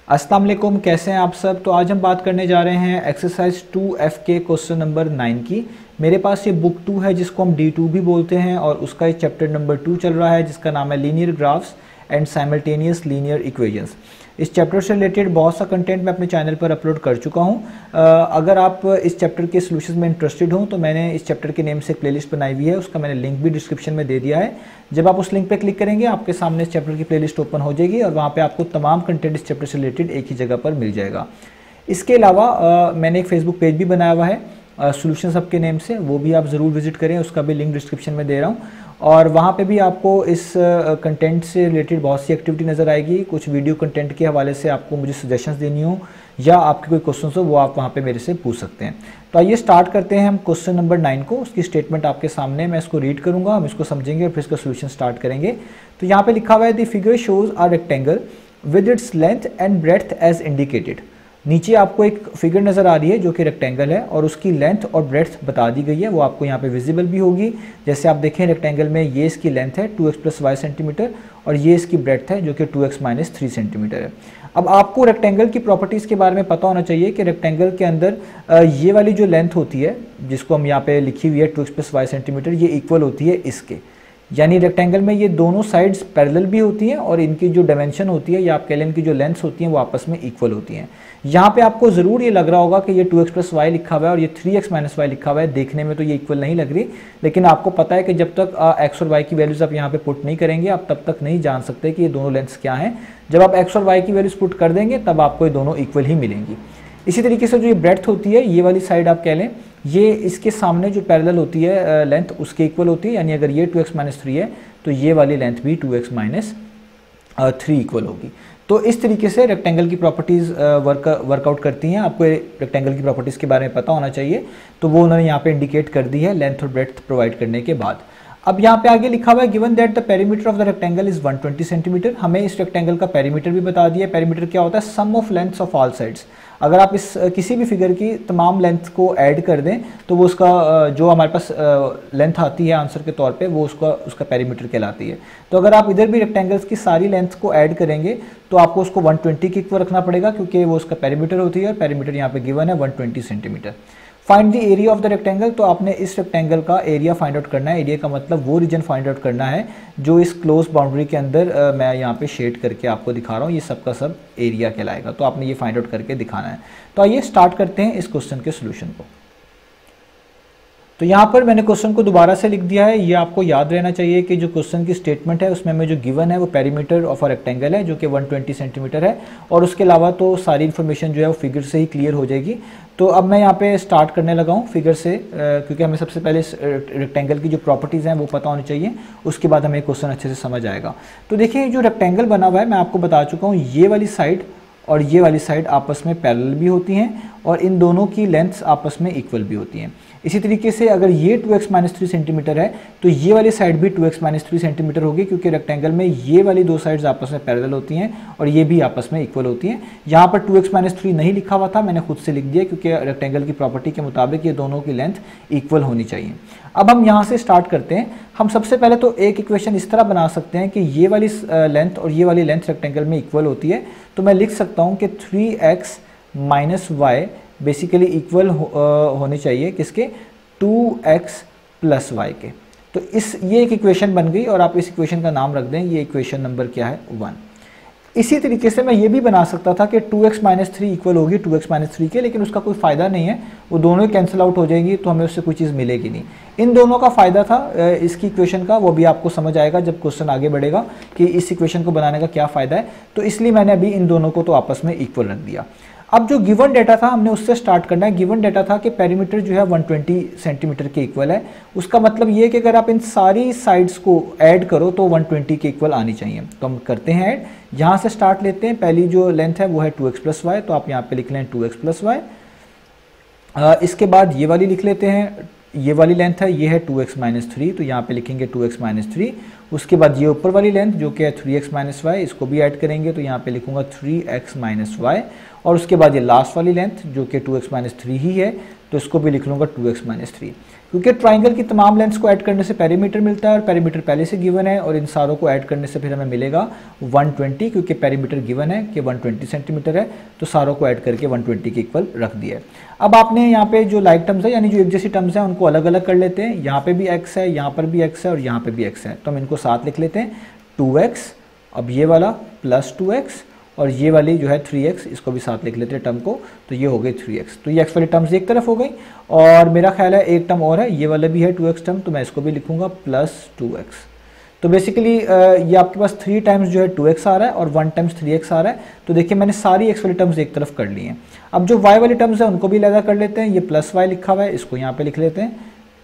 अस्सलाम वालेकुम, कैसे हैं आप सब। तो आज हम बात करने जा रहे हैं एक्सरसाइज 2F के क्वेश्चन नंबर 9 की। मेरे पास ये बुक 2 है जिसको हम D2 भी बोलते हैं और उसका चैप्टर नंबर 2 चल रहा है जिसका नाम है linear graphs and simultaneous linear equations. इस चैप्टर से रिलेटेड बहुत सा कंटेंट मैं अपने चैनल पर अपलोड कर चुका हूँ। अगर आप इस चैप्टर के सोल्यूशन में इंटरेस्टेड हो तो मैंने इस चैप्टर के नेम से एक प्लेलिस्ट बनाई हुई है, उसका मैंने लिंक भी डिस्क्रिप्शन में दे दिया है। जब आप उस लिंक पे क्लिक करेंगे आपके सामने इस चैप्टर की प्लेलिस्ट ओपन हो जाएगी और वहाँ पे आपको तमाम कंटेंट इस चैप्टर से रिलेटेड एक ही जगह पर मिल जाएगा। इसके अलावा मैंने एक फेसबुक पेज भी बनाया हुआ है सॉल्यूशन हब के नेम से, वो भी आप ज़रूर विजिट करें, उसका भी लिंक डिस्क्रिप्शन में दे रहा हूँ। और वहाँ पे भी आपको इस कंटेंट से रिलेटेड बहुत सी एक्टिविटी नज़र आएगी। कुछ वीडियो कंटेंट के हवाले से आपको मुझे सजेशंस देनी हो या आपके कोई क्वेश्चन हो वो आप वहाँ पे मेरे से पूछ सकते हैं। तो आइए स्टार्ट करते हैं हम क्वेश्चन नंबर 9 को। उसकी स्टेटमेंट आपके सामने, मैं इसको रीड करूँगा, हम इसको समझेंगे और फिर इसका सोल्यूशन स्टार्ट करेंगे। तो यहाँ पर लिखा हुआ है the figure shows are rectangle with its length and breadth as indicated. नीचे आपको एक फिगर नज़र आ रही है जो कि रेक्टेंगल है और उसकी लेंथ और ब्रेड्थ बता दी गई है, वो आपको यहाँ पे विजिबल भी होगी। जैसे आप देखें रेक्टेंगल में ये इसकी लेंथ है 2x + y सेंटीमीटर और ये इसकी ब्रेड्थ है जो कि 2x - 3 सेंटीमीटर है। अब आपको रेक्टेंगल की प्रॉपर्टीज़ के बारे में पता होना चाहिए कि रेक्टेंगल के अंदर ये वाली जो लेंथ होती है जिसको हम यहाँ पे लिखी हुई है 2x + y सेंटीमीटर, ये इक्वल होती है इसके, यानी रेक्टेंगल में ये दोनों साइड्स पैरेलल भी होती हैं और इनकी जो डायमेंशन होती है या आप कह लें इनकी जो लेंथ्स होती हैं वो आपस में इक्वल होती हैं। यहाँ पे आपको ज़रूर ये लग रहा होगा कि ये 2x + y लिखा हुआ है और ये 3x - y लिखा हुआ है, देखने में तो ये इक्वल नहीं लग रही, लेकिन आपको पता है कि जब तक x और y की वैल्यूज़ आप यहाँ पे पुट नहीं करेंगे आप तब तक नहीं जान सकते कि ये दोनों लेंथ्स क्या हैं। जब आप x और y की वैल्यूज़ पुट कर देंगे तब आपको ये दोनों इक्वल ही मिलेंगी। इसी तरीके से जो ये ब्रेड्थ होती है, ये वाली साइड आप कह लें, ये इसके सामने जो पैरेलल होती है लेंथ उसके इक्वल होती है, यानी अगर ये 2x - 3 है तो ये वाली लेंथ भी 2x - 3 इक्वल होगी। तो इस तरीके से रेक्टेंगल की प्रॉपर्टीज़ वर्कआउट करती हैं। आपको रेक्टेंगल की प्रॉपर्टीज़ के बारे में पता होना चाहिए, तो वो उन्होंने यहाँ पे इंडिकेट कर दी है लेंथ और ब्रेड्थ प्रोवाइड करने के बाद। अब यहाँ पे आगे लिखा हुआ है given that the perimeter of the rectangle is 120 centimetre. हमें इस रेक्टेंगल का पेरीमीटर भी बता दिया। पेरीमीटर क्या होता है? Sum of lengths of all sides. अगर आप इस किसी भी फिगर की तमाम लेंथ को ऐड कर दें तो वो उसका जो हमारे पास लेंथ आती है आंसर के तौर पे वो उसका पेरीमीटर कहलाती है। तो अगर आप इधर भी रेक्टेंगल्स की सारी लेंथ को ऐड करेंगे तो आपको उसको 120 के इक्वल रखना पड़ेगा क्योंकि वो उसका पेरीमीटर होती है और पेरीमीटर यहाँ पे गिवन है 120 centimetre. Find the area of the rectangle. तो आपने इस रेक्टेंगल का एरिया फाइंड आउट करना है। एरिया का मतलब वो रीजन फाइंड आउट करना है जो इस क्लोज बाउंड्री के अंदर मैं यहाँ पे शेड करके आपको दिखा रहा हूँ, ये सब का सब एरिया कहलाएगा। तो आपने ये फाइंड आउट करके दिखाना है। तो आइए स्टार्ट करते हैं इस क्वेश्चन के सोल्यूशन को। तो यहाँ पर मैंने क्वेश्चन को दोबारा से लिख दिया है। ये आपको याद रहना चाहिए कि जो क्वेश्चन की स्टेटमेंट है उसमें हमें जो गिवन है वो पेरीमीटर ऑफ अ रेक्टेंगल है जो कि 120 सेंटीमीटर है और उसके अलावा तो सारी इन्फॉर्मेशन जो है वो फिगर से ही क्लियर हो जाएगी। तो अब मैं यहाँ पे स्टार्ट करने लगा हूँ फिगर से, क्योंकि हमें सबसे पहले रेक्टेंगल की जो प्रॉपर्टीज़ हैं वो पता होनी चाहिए, उसके बाद हमें क्वेश्चन अच्छे से समझ आएगा। तो देखिए जो रेक्टेंगल बना हुआ है मैं आपको बता चुका हूँ, ये वाली साइड और ये वाली साइड आपस में पैरेलल भी होती हैं और इन दोनों की लेंथ्स आपस में इक्वल भी होती हैं। इसी तरीके से अगर ये 2x - 3 सेंटीमीटर है तो ये वाली साइड भी 2x - 3 सेंटीमीटर होगी क्योंकि रेक्टेंगल में ये वाली दो साइड्स आपस में पैरेलल होती हैं और ये भी आपस में इक्वल होती हैं। यहाँ पर 2x - 3 नहीं लिखा हुआ था, मैंने खुद से लिख दिया क्योंकि रेक्टेंगल की प्रॉपर्टी के मुताबिक ये दोनों की लेंथ इक्वल होनी चाहिए। अब हम यहाँ से स्टार्ट करते हैं। हम सबसे पहले तो एक इक्वेशन इस तरह बना सकते हैं कि ये वाली लेंथ और ये वाली लेंथ रेक्टेंगल में इक्वल होती है, तो मैं लिख सकता हूँ कि 3x - y बेसिकली इक्वल होनी चाहिए किसके? 2x + y के। तो ये एक इक्वेशन बन गई और आप इस इक्वेशन का नाम रख दें, ये इक्वेशन नंबर क्या है? 1। इसी तरीके से मैं ये भी बना सकता था कि 2x - 3 इक्वल होगी 2x - 3 के, लेकिन उसका कोई फ़ायदा नहीं है, वो दोनों ही कैंसिल आउट हो जाएंगी तो हमें उससे कोई चीज़ मिलेगी नहीं। इन दोनों का फ़ायदा था इसकी इक्वेशन का, वो भी आपको समझ आएगा जब क्वेश्चन आगे बढ़ेगा कि इस इक्वेशन को बनाने का क्या फ़ायदा है। तो इसलिए मैंने अभी इन दोनों को तो आपस में इक्वल रख दिया। अब जो गिवन डेटा था हमने उससे स्टार्ट करना है। गिवन डेटा था कि पेरीमीटर जो है 120 सेंटीमीटर के इक्वल है। उसका मतलब ये है कि अगर आप इन सारी साइड्स को ऐड करो तो 120 के इक्वल आनी चाहिए। तो हम करते हैं ऐड, यहाँ से स्टार्ट लेते हैं। पहली जो लेंथ है वो है 2x + y, तो आप यहाँ पे लिख लें 2x + y। इसके बाद ये वाली लिख लेते हैं, ये वाली लेंथ है, ये है 2x - 3, तो यहाँ पे लिखेंगे 2x - 3। उसके बाद ये ऊपर वाली लेंथ जो कि है 3x - y, इसको भी ऐड करेंगे तो यहाँ पे लिखूंगा 3x - y। और उसके बाद ये लास्ट वाली लेंथ जो कि 2x - 3 ही है, तो तो इसको भी लिख लूँगा 2x माइनस 3, क्योंकि ट्राइंगल की तमाम लेंथ्स को ऐड करने से पेरीमीटर मिलता है और पेरीमीटर पहले से गिवन है, और इन सारों को ऐड करने से फिर हमें मिलेगा 120, क्योंकि पेरीमीटर गिवन है कि 120 सेंटीमीटर है, तो सारों को ऐड करके 120 के इक्वल रख दिया है। अब आपने यहाँ पे जो लाइक टर्म्स है यानी जो एक जैसी टर्म्स हैं उनको अलग अलग कर लेते हैं। यहाँ पे भी x है, यहाँ पर भी x है और यहाँ पे भी x है, तो हम इनको साथ लिख लेते हैं 2x, अब ये वाला प्लस 2x और ये वाली जो है 3x, इसको भी साथ लिख लेते हैं टर्म को, तो ये हो गई 3x। तो ये x वाली टर्म्स एक तरफ हो गई, और मेरा ख्याल है एक टर्म और है, ये वाला भी है 2x टर्म, तो मैं इसको भी लिखूंगा प्लस 2x। तो बेसिकली ये आपके पास 3 टाइम्स जो है 2x आ रहा है और 1 टाइम्स 3x आ रहा है। तो देखिए मैंने सारी x वाली टर्म्स एक तरफ कर ली हैं। अब जो y वाली टर्म्स है उनको भी अलग कर लेते हैं। ये प्लस y लिखा हुआ है, इसको यहाँ पे लिख लेते हैं।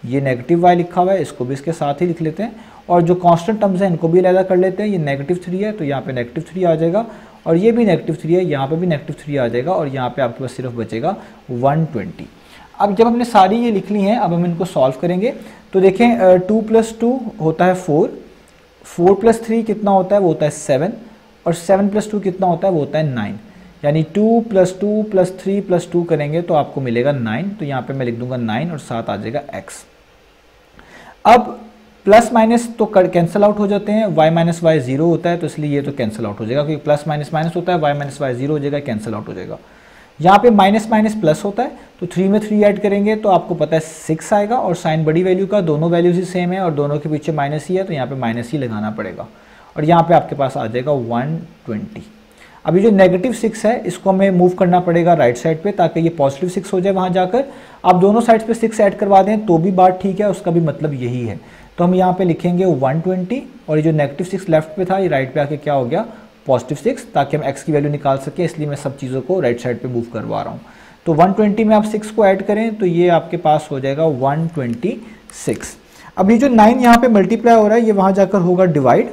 ये नेगेटिव y लिखा हुआ है, इसको भी इसके साथ ही लिख लेते हैं। और जो कांस्टेंट टर्म्स हैं इनको भी अलग कर लेते हैं। ये -3 है तो यहाँ पे -3 आ जाएगा, और ये भी -3 है, यहाँ पे भी -3 आ जाएगा, और यहाँ पे आपके पास सिर्फ बचेगा 120। अब जब हमने सारी ये लिख ली हैं, अब हम इनको सॉल्व करेंगे। तो देखें 2 + 2 होता है 4, 4 + 3 कितना होता है, वो होता है 7, और 7 + 2 कितना होता है, वो होता है 9। यानी 2 + 2 + 3 + 2 करेंगे तो आपको मिलेगा 9। तो यहाँ पे मैं लिख दूंगा 9 और साथ आ जाएगा x। अब प्लस माइनस तो कैंसिल आउट हो जाते हैं, y - y 0 होता है, तो इसलिए ये तो कैंसिल आउट हो जाएगा, क्योंकि प्लस माइनस माइनस होता है, y - y 0 हो जाएगा, कैंसिल आउट हो जाएगा। यहाँ पे माइनस माइनस प्लस होता है, तो 3 में 3 ऐड करेंगे तो आपको पता है 6 आएगा, और साइन बड़ी वैल्यू का, दोनों वैल्यूज ही सेम है और दोनों के पीछे माइनस ही है, तो यहाँ पे माइनस ही लगाना पड़ेगा, और यहाँ पे आपके पास आ जाएगा 120। अभी जो -6 है इसको हमें मूव करना पड़ेगा राइट साइड पे, ताकि ये +6 हो जाए वहाँ जाकर। आप दोनों साइड्स पे 6 ऐड करवा दें तो भी बात ठीक है, उसका भी मतलब यही है। तो हम यहाँ पे लिखेंगे 120, और ये जो -6 लेफ्ट पे था ये राइट पे आके क्या हो गया, +6, ताकि हम x की वैल्यू निकाल सके, इसलिए मैं सब चीज़ों को राइट साइड पे मूव करवा रहा हूँ। तो 120 में आप 6 को ऐड करें तो ये आपके पास हो जाएगा 126। अब ये जो 9 यहाँ पे मल्टीप्लाई हो रहा है ये वहाँ जाकर होगा डिवाइड,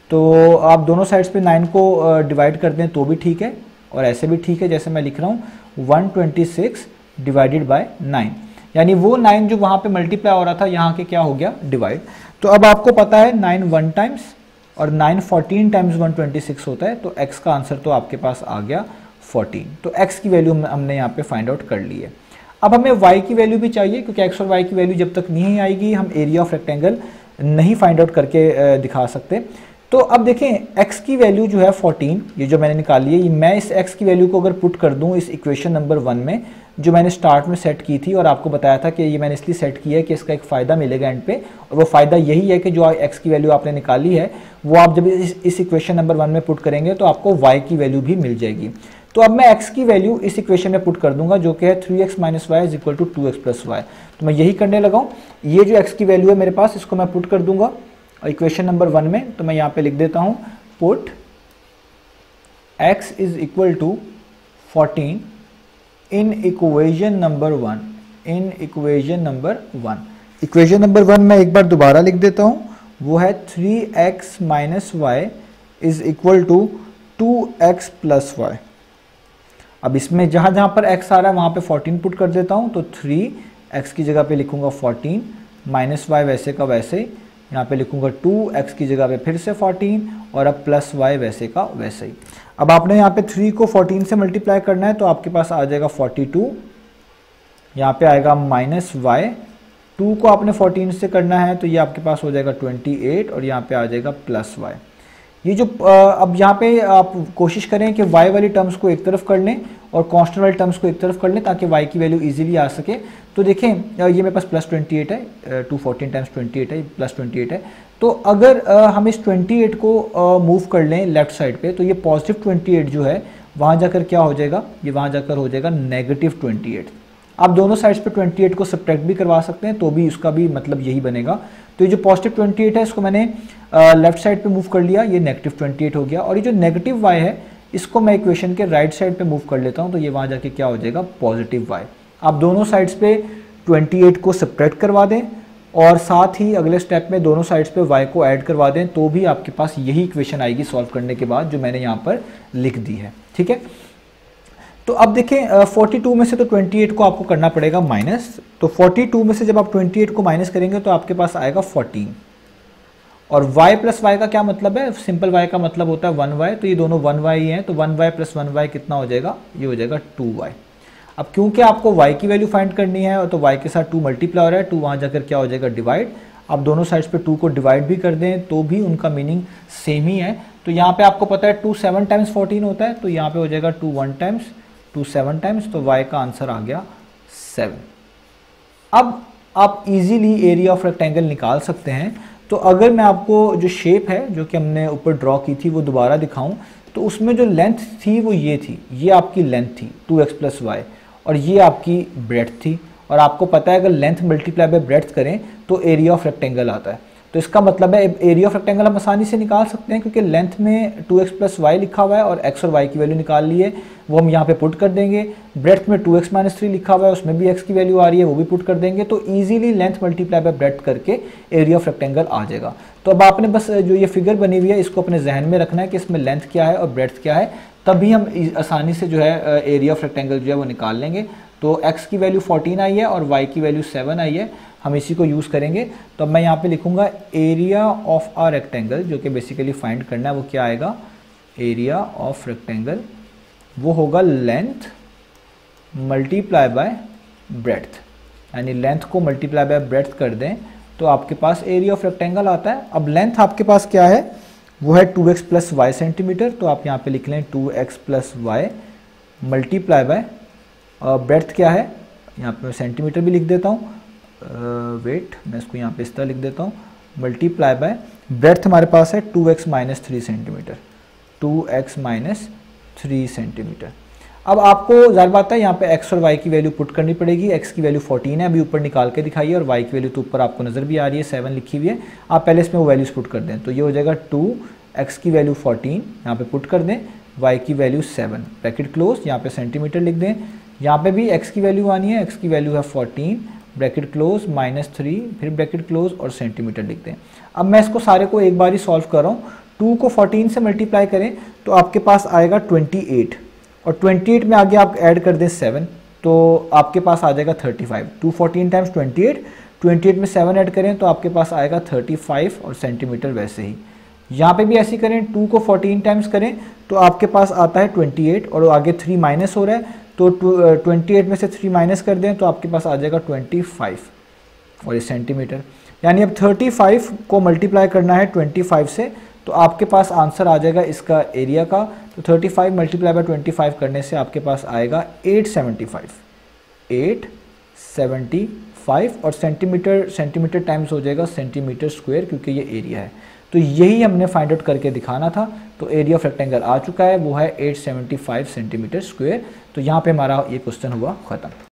तो आप दोनों साइड्स पे 9 को डिवाइड कर दें तो भी ठीक है, और ऐसे भी ठीक है, जैसे मैं लिख रहा हूँ 126 डिवाइडेड बाय 9, यानी वो 9 जो वहाँ पे मल्टीप्लाई हो रहा था यहाँ के क्या हो गया, डिवाइड। तो अब आपको पता है 9 1 टाइम्स और 9 14 टाइम्स 126 होता है, तो x का आंसर तो आपके पास आ गया 14। तो x की वैल्यू हमने यहाँ पे फाइंड आउट कर ली है। अब हमें y की वैल्यू भी चाहिए, क्योंकि x और y की वैल्यू जब तक नहीं आएगी हम एरिया ऑफ रेक्टेंगल नहीं फाइंड आउट करके दिखा सकते। तो अब देखें x की वैल्यू जो है 14, ये जो मैंने निकाली है, मैं इस x की वैल्यू को अगर पुट कर दूं इस इक्वेशन नंबर 1 में, जो मैंने स्टार्ट में सेट की थी, और आपको बताया था कि ये मैंने इसलिए सेट किया है कि इसका एक फ़ायदा मिलेगा एंड पे, और वो फ़ायदा यही है कि जो x की वैल्यू आपने निकाली है वो आप जब इस इक्वेशन नंबर 1 में पुट करेंगे तो आपको y की वैल्यू भी मिल जाएगी। तो अब मैं x की वैल्यू इस इक्वेशन में पुट कर दूंगा, जो कि है 3x - y = 2x + y। तो मैं यही करने लगा हूँ। ये जो x की वैल्यू है मेरे पास, इसको मैं पुट कर दूंगा इक्वेशन नंबर 1 में। तो मैं यहाँ पे लिख देता हूँ put x = 14 in equation number 1, in equation number 1। Equation number 1 मैं एक बार दोबारा लिख देता हूँ, वो है 3x - y = 2x + y। अब इसमें जहाँ जहाँ पर x आ रहा है वहाँ पे 14 पुट कर देता हूँ, तो 3x की जगह पे लिखूंगा 14 - y वैसे का वैसे, यहाँ पे लिखूंगा 2x की जगह पे फिर से 14, और अब +y वैसे का वैसे ही। अब आपने यहाँ पे 3 को 14 से मल्टीप्लाई करना है, तो आपके पास आ जाएगा 42, यहाँ पे आएगा -y, 2 को आपने 14 से करना है तो ये आपके पास हो जाएगा 28, और यहाँ पे आ जाएगा +y। ये जो अब यहाँ पे आप कोशिश करें कि y वाली टर्म्स को एक तरफ कर लें और कांस्टेंट वाली टर्म्स को एक तरफ कर लें, ताकि y की वैल्यू इजीली आ सके। तो देखें ये मेरे पास +28 है, 214 टाइम्स 28 है, +28 है। तो अगर हम इस 28 को मूव कर लें लेफ्ट साइड पे, तो ये +28 जो है वहाँ जाकर क्या हो जाएगा, ये वहाँ जाकर हो जाएगा -28। आप दोनों साइड्स पे 28 को सब्ट्रैक्ट भी करवा सकते हैं, तो भी उसका भी मतलब यही बनेगा। तो ये जो +28 है इसको मैंने लेफ्ट साइड पे मूव कर लिया, ये -28 हो गया। और ये जो -y है इसको मैं इक्वेशन के राइट साइड पे मूव कर लेता हूँ, तो ये वहाँ जाके क्या हो जाएगा, +y। आप दोनों साइड्स पे 28 को सब्ट्रैक्ट करवा दें, और साथ ही अगले स्टेप में दोनों साइड्स पे y को ऐड करवा दें, तो भी आपके पास यही इक्वेशन आएगी सॉल्व करने के बाद, जो मैंने यहाँ पर लिख दी है। ठीक है, तो अब देखें 42 में से तो 28 को आपको करना पड़ेगा माइनस, तो 42 में से जब आप 28 को माइनस करेंगे तो आपके पास आएगा 14। और y + y का क्या मतलब है, सिंपल y का मतलब होता है 1y, तो ये दोनों 1y ही हैं, तो 1y + 1y कितना हो जाएगा, ये हो जाएगा 2y। अब क्योंकि आपको y की वैल्यू फाइंड करनी है और तो y के साथ 2 मल्टीप्लाई हो रहा है, 2 वहाँ जाकर क्या हो जाएगा डिवाइड। आप दोनों साइड्स पे 2 को डिवाइड भी कर दें तो भी उनका मीनिंग सेम ही है। तो यहाँ पे आपको पता है 2 7 टाइम्स 14 होता है, तो यहाँ पे हो जाएगा 2 1 टाइम्स 2 7 टाइम्स, तो y का आंसर आ गया 7। अब आप इजीली एरिया ऑफ रेक्टेंगल निकाल सकते हैं। तो अगर मैं आपको जो शेप है जो कि हमने ऊपर ड्रॉ की थी वो दोबारा दिखाऊं, तो उसमें जो लेंथ थी वो ये थी, ये आपकी लेंथ थी 2x + y, और ये आपकी ब्रेड्थ थी। और आपको पता है अगर लेंथ मल्टीप्लाई बाय ब्रेड्थ करें तो एरिया ऑफ रेक्टेंगल आता है। तो इसका मतलब है एरिया ऑफ रेक्टेंगल हम आसानी से निकाल सकते हैं, क्योंकि लेंथ में 2x + y लिखा हुआ है और x और y की वैल्यू निकाल ली है, वो हम यहाँ पे पुट कर देंगे। ब्रेड्थ में 2x - 3 लिखा हुआ है, उसमें भी x की वैल्यू आ रही है, वो भी पुट कर देंगे। तो easily length multiply by breadth करके एरिया ऑफ रेक्टेंगल आ जाएगा। तो अब आपने बस जो ये फिगर बनी हुई है इसको अपने जहन में रखना है कि इसमें लेंथ क्या है और ब्रेड्थ क्या है, तभी हम आसानी से जो है एरिया ऑफ रेक्टेंगल जो है वो निकाल लेंगे। तो x की वैल्यू 14 आई है और y की वैल्यू 7 आई है, हम इसी को यूज़ करेंगे। तो अब मैं यहाँ पे लिखूँगा एरिया ऑफ अ रेक्टेंगल, जो कि बेसिकली फाइंड करना है वो क्या आएगा, एरिया ऑफ रेक्टेंगल वो होगा लेंथ मल्टीप्लाई बाय ब्रेड्थ, यानी लेंथ को मल्टीप्लाई बाय ब्रेड्थ कर दें तो आपके पास एरिया ऑफ रेक्टेंगल आता है। अब लेंथ आपके पास क्या है, वो है 2x + y सेंटीमीटर, तो आप यहाँ पे लिख लें 2x + y multiply by breadth क्या है, यहाँ पे मैं सेंटीमीटर भी लिख देता हूँ, वेट मैं इसको यहाँ पे इस तरह लिख देता हूँ, मल्टीप्लाई बाय ब्रेड्थ हमारे पास है 2x - 3 सेंटीमीटर, 2x - 3 सेंटीमीटर। अब आपको ज़ाहिर बात है यहाँ पे x और y की वैल्यू पुट करनी पड़ेगी। x की वैल्यू 14 है, अभी ऊपर निकाल के दिखाई है, और y की वैल्यू तो ऊपर आपको नज़र भी आ रही है 7 लिखी हुई है। आप पहले इसमें वो वैल्यूज़ पुट कर दें, तो ये हो जाएगा 2x की वैल्यू 14 यहाँ पे पुट कर दें, y की वैल्यू 7 ब्रैकेट क्लोज, यहाँ पे सेंटीमीटर लिख दें। यहाँ पे भी x की वैल्यू आनी है, x की वैल्यू है 14 ब्रैकेट क्लोज -3 फिर ब्रैकेट क्लोज और सेंटीमीटर लिख दें। अब मैं इसको सारे को एक बार ही सॉल्व कर रहा हूँ। 2 को 14 से मल्टीप्लाई करें तो आपके पास आएगा 28, और 28 में आगे आप ऐड कर दें 7 तो आपके पास आ जाएगा 35। 2 14 टाइम्स 28, 28 में 7 ऐड करें तो आपके पास आएगा 35, और सेंटीमीटर वैसे ही। यहाँ पे भी ऐसे ही करें, 2 को 14 टाइम्स करें तो आपके पास आता है 28, और आगे 3 माइनस हो रहा है तो 28 में से 3 माइनस कर दें तो आपके पास आ जाएगा 25, और ये सेंटीमीटर। यानी अब 35 को मल्टीप्लाई करना है 25 से, तो आपके पास आंसर आ जाएगा इसका एरिया का। तो 35 मल्टीप्लाई बाय 25 करने से आपके पास आएगा 875, और सेंटीमीटर टाइम्स हो जाएगा सेंटीमीटर स्क्वायर, क्योंकि ये एरिया है। तो यही हमने फाइंड आउट करके दिखाना था। तो एरिया ऑफ रेक्टेंगल आ चुका है, वो है 875 सेंटीमीटर स्क्वायर। तो यहाँ पे हमारा ये क्वेश्चन हुआ ख़त्म।